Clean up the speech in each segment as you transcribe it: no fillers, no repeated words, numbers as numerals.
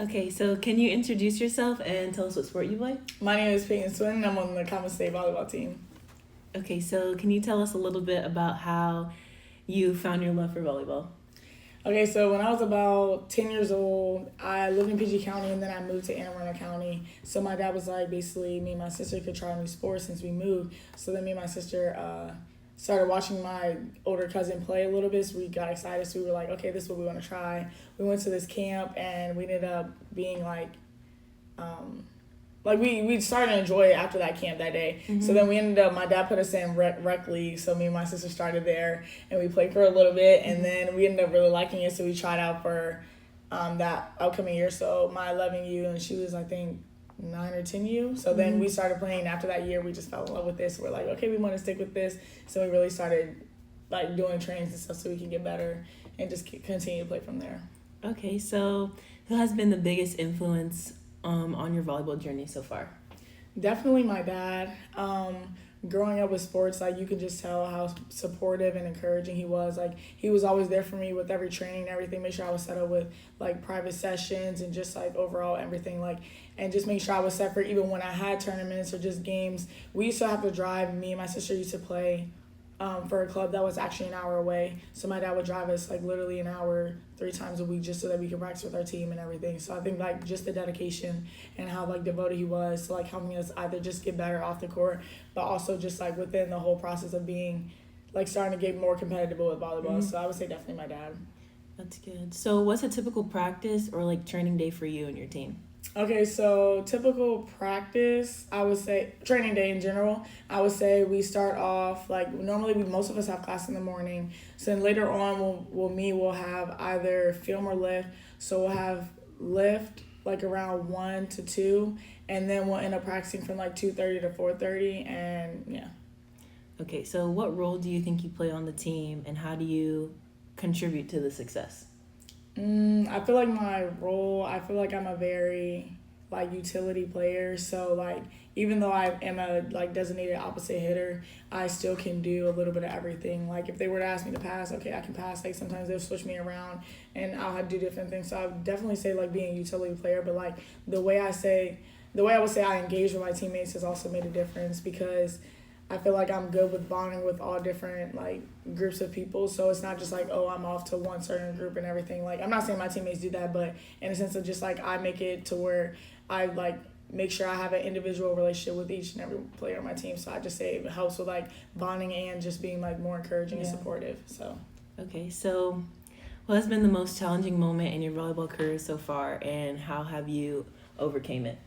Okay, so can you introduce yourself and tell us what sport you play? My name is Payton Swinton. I'm on the Coppin State volleyball team. Okay, so can you tell us a little bit about how you found your love for volleyball? Okay, so when I was about 10 years old, I lived in PG County and then I moved to Anne Arundel County. So my dad was like, basically, me and my sister could try a new sport since we moved. So then me and my sister started watching my older cousin play a little bit. So we got excited. So we were like, okay, this is what we want to try. We went to this camp and we ended up being we started to enjoy it after that camp that day. Mm-hmm. So then we ended up, my dad put us in rec league. So me and my sister started there and we played for a little bit. And then we ended up really liking it. So we tried out for that upcoming year. So my 11U and she was, I think, 9 or 10U. So then we started playing. After that year, we just fell in love with this. We're like, okay, we want to stick with this. So we really started like doing trainings and stuff so we can get better and just continue to play from there. Okay, so who has been the biggest influence on your volleyball journey so far? Definitely my dad. Growing up with sports, like you can just tell how supportive and encouraging he was. Like he was always there for me with every training and everything. Make sure I was set up with like private sessions and just like overall everything. Like and just make sure I was set for even when I had tournaments or just games. We used to have to drive. Me and my sister used to play for a club that was actually an hour away. So my dad would drive us like literally an hour 3 times a week just so that we could practice with our team and everything. So I think like just the dedication and how like devoted he was to like helping us either just get better off the court, but also just like within the whole process of being like starting to get more competitive with volleyball. Mm-hmm. So I would say definitely my dad. That's good. So what's a typical practice or like training day for you and your team? Okay, so typical practice, I would say, training day in general, I would say we start off, like, normally most of us have class in the morning. So then later on, we'll have either film or lift. So we'll have lift, like, around 1 to 2, and then we'll end up practicing from, like, 2:30 to 4:30, and, yeah. Okay, so what role do you think you play on the team, and how do you contribute to the success? I feel like I feel like I'm a very, like, utility player. So, like, even though I am a, like, designated opposite hitter, I still can do a little bit of everything. Like, if they were to ask me to pass, okay, I can pass. Like, sometimes they'll switch me around, and I'll have to do different things. So, I would definitely say, like, being a utility player. But, like, the way I would say I engage with my teammates has also made a difference because I feel like I'm good with bonding with all different, like, groups of people. So it's not just like, oh, I'm off to one certain group and everything. Like, I'm not saying my teammates do that, but in a sense of just, like, I make it to where I, like, make sure I have an individual relationship with each and every player on my team. So I just say it helps with, like, bonding and just being, like, more encouraging and supportive. So. Okay, so what has been the most challenging moment in your volleyball career so far, and how have you overcame it?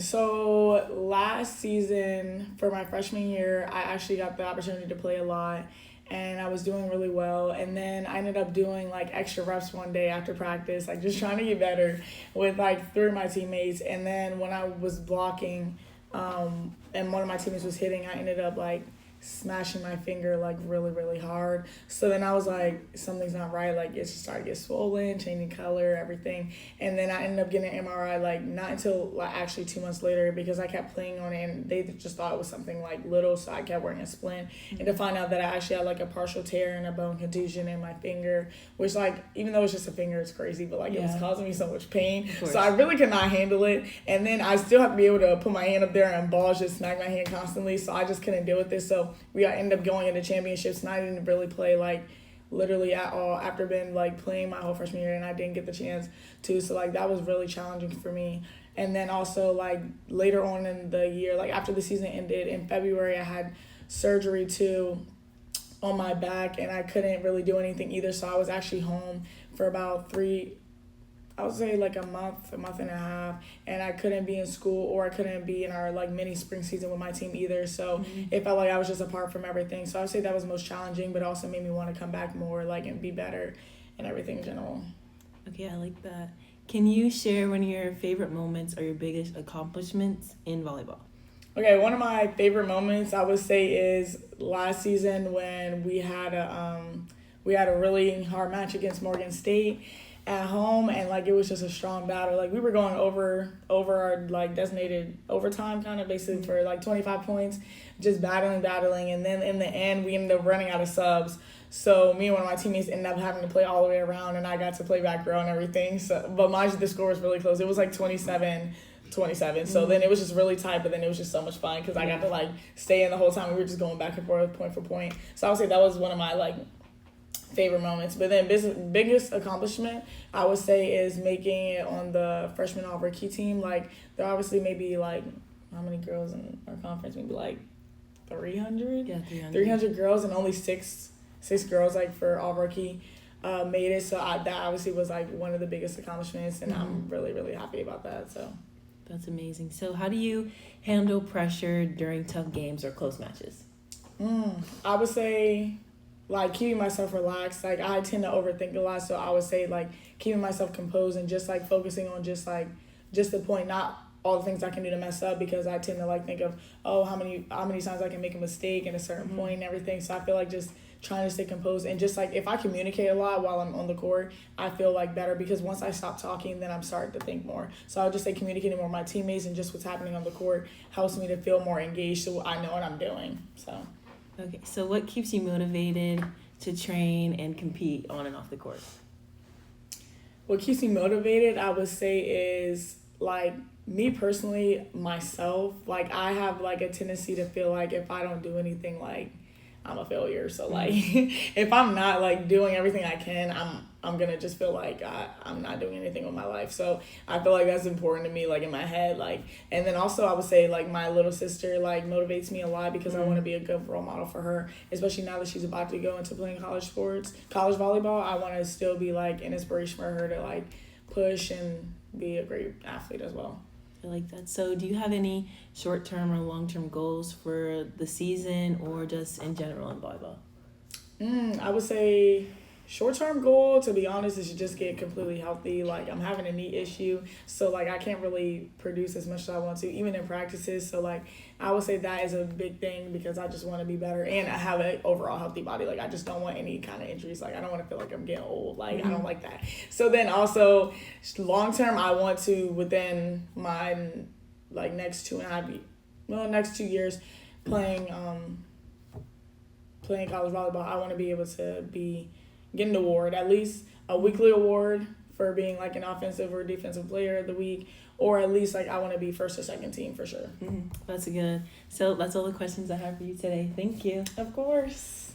So last season for my freshman year, I actually got the opportunity to play a lot and I was doing really well. And then I ended up doing like extra reps one day after practice, like just trying to get better with like 3 of my teammates. And then when I was blocking, and one of my teammates was hitting, I ended up like smashing my finger like really, really hard. So then I was like, something's not right. Like it just started to get swollen, changing color, everything. And then I ended up getting an MRI like not until like actually 2 months later because I kept playing on it and they just thought it was something like little. So I kept wearing a splint and to find out that I actually had like a partial tear and a bone contusion in my finger, which like, even though it's just a finger, it's crazy, but like it was causing me so much pain. So I really could not handle it. And then I still have to be able to put my hand up there and balls just smack my hand constantly. So I just couldn't deal with this. So we ended up going into championships and I didn't really play like literally at all after been like playing my whole freshman year and I didn't get the chance to. So like that was really challenging for me. And then also like later on in the year, like after the season ended in February, I had surgery too on my back and I couldn't really do anything either. So I was actually home for about I would say like a month and a half, and I couldn't be in school or I couldn't be in our like mini spring season with my team either. So it felt like I was just apart from everything. So I would say that was most challenging, but also made me want to come back more like and be better and everything in general. Okay, I like that. Can you share one of your favorite moments or your biggest accomplishments in volleyball? Okay, one of my favorite moments I would say is last season when we had a really hard match against Morgan State at home, and like it was just a strong battle. Like we were going over our like designated overtime kind of basically for like 25 points, just battling, and then in the end we ended up running out of subs. So me and one of my teammates ended up having to play all the way around, and I got to play back row and everything. So, but mind you, the score was really close. It was like 27-27. So then it was just really tight, but then it was just so much fun because I got to like stay in the whole time. We were just going back and forth, point for point. So I would say that was one of my like favorite moments. But then biggest accomplishment I would say is making it on the freshman all-rookie team. Like there obviously maybe like how many girls in our conference? Maybe like 300. Yeah, 300. 300 girls, and only six girls like for all-rookie made it. So that obviously was like one of the biggest accomplishments, and I'm really, really happy about that. So that's amazing. So how do you handle pressure during tough games or close matches? I would say like keeping myself relaxed. Like I tend to overthink a lot, so I would say like keeping myself composed and just like focusing on just the point, not all the things I can do to mess up, because I tend to like think of how many times I can make a mistake in a certain point and everything. So I feel like just trying to stay composed, and just like if I communicate a lot while I'm on the court, I feel like better, because once I stop talking, then I'm starting to think more. So I would just say communicating more with my teammates and just what's happening on the court helps me to feel more engaged, so I know what I'm doing. So Okay, so what keeps you motivated to train and compete on and off the court? what keeps me motivated, I would say, is like me personally, myself. Like I have like a tendency to feel like if I don't do anything, like I'm a failure. So like if I'm not like doing everything I can, I'm gonna just feel like I'm not doing anything with my life. So I feel like that's important to me, like in my head. Like, and then also I would say like my little sister like motivates me a lot, because I want to be a good role model for her, especially now that she's about to go into playing college volleyball. I want to still be like an inspiration for her to like push and be a great athlete as well. I like that. So do you have any short-term or long-term goals for the season or just in general in volleyball? I would say short-term goal, to be honest, is to just get completely healthy. Like I'm having a knee issue, so like I can't really produce as much as I want to, even in practices. So like I would say that is a big thing, because I just want to be better and I have an overall healthy body. Like I just don't want any kind of injuries. Like I don't want to feel like I'm getting old. Like I don't like that. So then also long-term, I want to, within my like next 2 years playing college volleyball, I want to be able to get an award, at least a weekly award for being like an offensive or defensive player of the week, or at least like I want to be first or second team for sure. That's good. So that's all the questions I have for you today. Thank you. Of course.